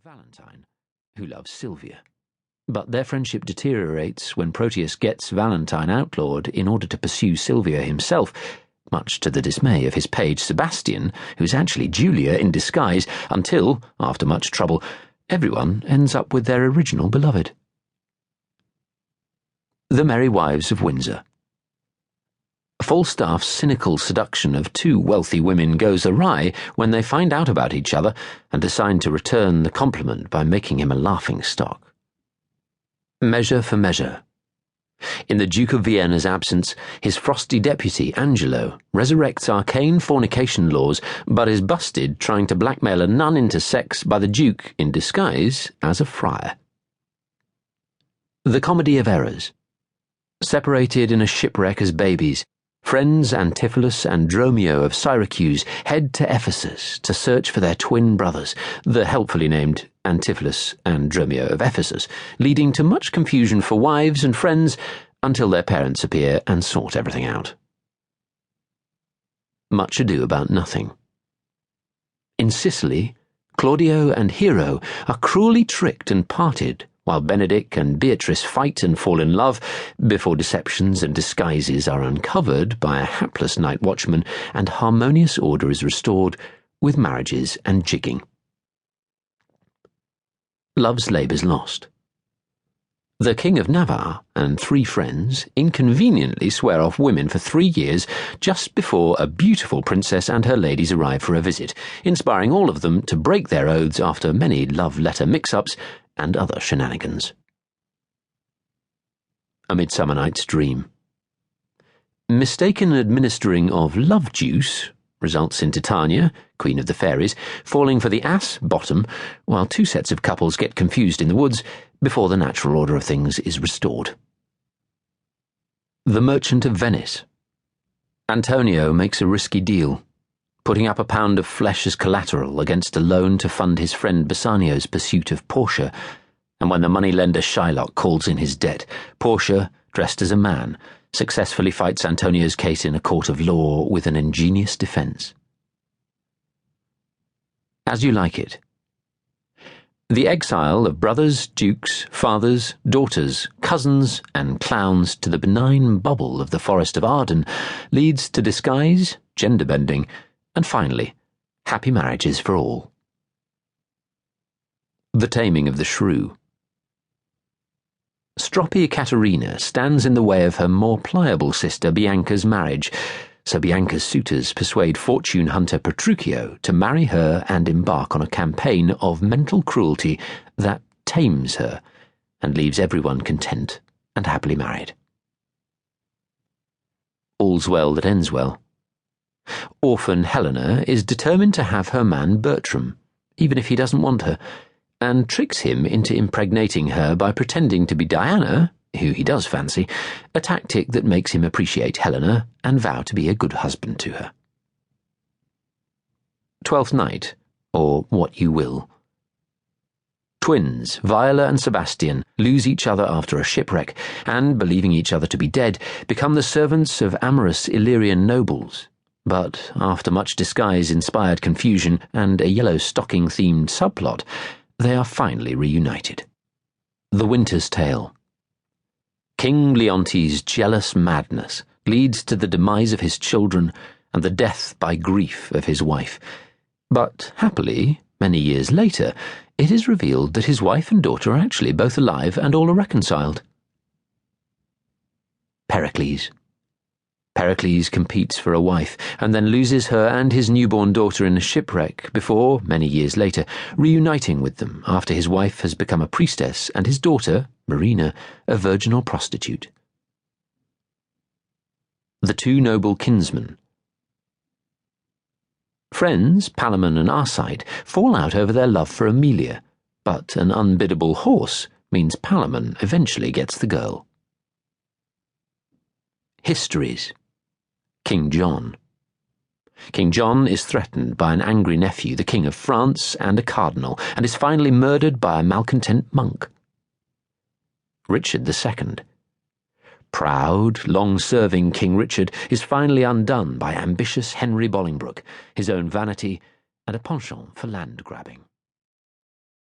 Valentine, who loves Sylvia. But their friendship deteriorates when Proteus gets Valentine outlawed in order to pursue Sylvia himself, much to the dismay of his page Sebastian, who is actually Julia in disguise, until, after much trouble, everyone ends up with their original beloved. The Merry Wives of Windsor. Falstaff's cynical seduction of two wealthy women goes awry when they find out about each other and decide to return the compliment by making him a laughing-stock. Measure for measure. In the Duke of Vienna's absence, his frosty deputy, Angelo, resurrects arcane fornication laws but is busted trying to blackmail a nun into sex by the Duke in disguise as a friar. The Comedy of Errors. Separated in a shipwreck as babies, friends Antipholus and Dromio of Syracuse head to Ephesus to search for their twin brothers, the helpfully named Antipholus and Dromio of Ephesus, leading to much confusion for wives and friends until their parents appear and sort everything out. Much Ado About Nothing. In Sicily, Claudio and Hero are cruelly tricked and parted, while Benedick and Beatrice fight and fall in love before deceptions and disguises are uncovered by a hapless night watchman and harmonious order is restored with marriages and jigging. Love's Labours Lost. The King of Navarre and three friends inconveniently swear off women for 3 years just before a beautiful princess and her ladies arrive for a visit, inspiring all of them to break their oaths after many love-letter mix-ups and other shenanigans. A Midsummer Night's Dream. Mistaken administering of love juice results in Titania, Queen of the Fairies, falling for the ass bottom, while two sets of couples get confused in the woods before the natural order of things is restored. The Merchant of Venice. Antonio makes a risky deal, putting up a pound of flesh as collateral against a loan to fund his friend Bassanio's pursuit of Portia, and when the moneylender Shylock calls in his debt, Portia, dressed as a man, successfully fights Antonio's case in a court of law with an ingenious defence. As You Like It. The exile of brothers, dukes, fathers, daughters, cousins, and clowns to the benign bubble of the Forest of Arden leads to disguise, gender-bending, and finally, happy marriages for all. The Taming of the Shrew. Stroppy Caterina stands in the way of her more pliable sister Bianca's marriage, so Bianca's suitors persuade fortune hunter Petruchio to marry her and embark on a campaign of mental cruelty that tames her and leaves everyone content and happily married. All's well that ends well. Orphan Helena is determined to have her man Bertram, even if he doesn't want her, and tricks him into impregnating her by pretending to be Diana, who he does fancy, a tactic that makes him appreciate Helena and vow to be a good husband to her. Twelfth Night, or What You Will. Twins, Viola and Sebastian, lose each other after a shipwreck, and, believing each other to be dead, become the servants of amorous Illyrian nobles. But, after much disguise-inspired confusion and a yellow stocking-themed subplot, they are finally reunited. The Winter's Tale. King Leontes' jealous madness leads to the demise of his children and the death by grief of his wife. But, happily, many years later, it is revealed that his wife and daughter are actually both alive and all are reconciled. Pericles. Pericles competes for a wife and then loses her and his newborn daughter in a shipwreck before, many years later, reuniting with them after his wife has become a priestess and his daughter, Marina, a virginal prostitute. The Two Noble Kinsmen. Friends, Palamon and Arcite, fall out over their love for Amelia, but an unbiddable horse means Palamon eventually gets the girl. Histories. King John. King John is threatened by an angry nephew, the King of France, and a cardinal, and is finally murdered by a malcontent monk. Richard II. Proud, long-serving King Richard is finally undone by ambitious Henry Bolingbroke, his own vanity, and a penchant for land-grabbing.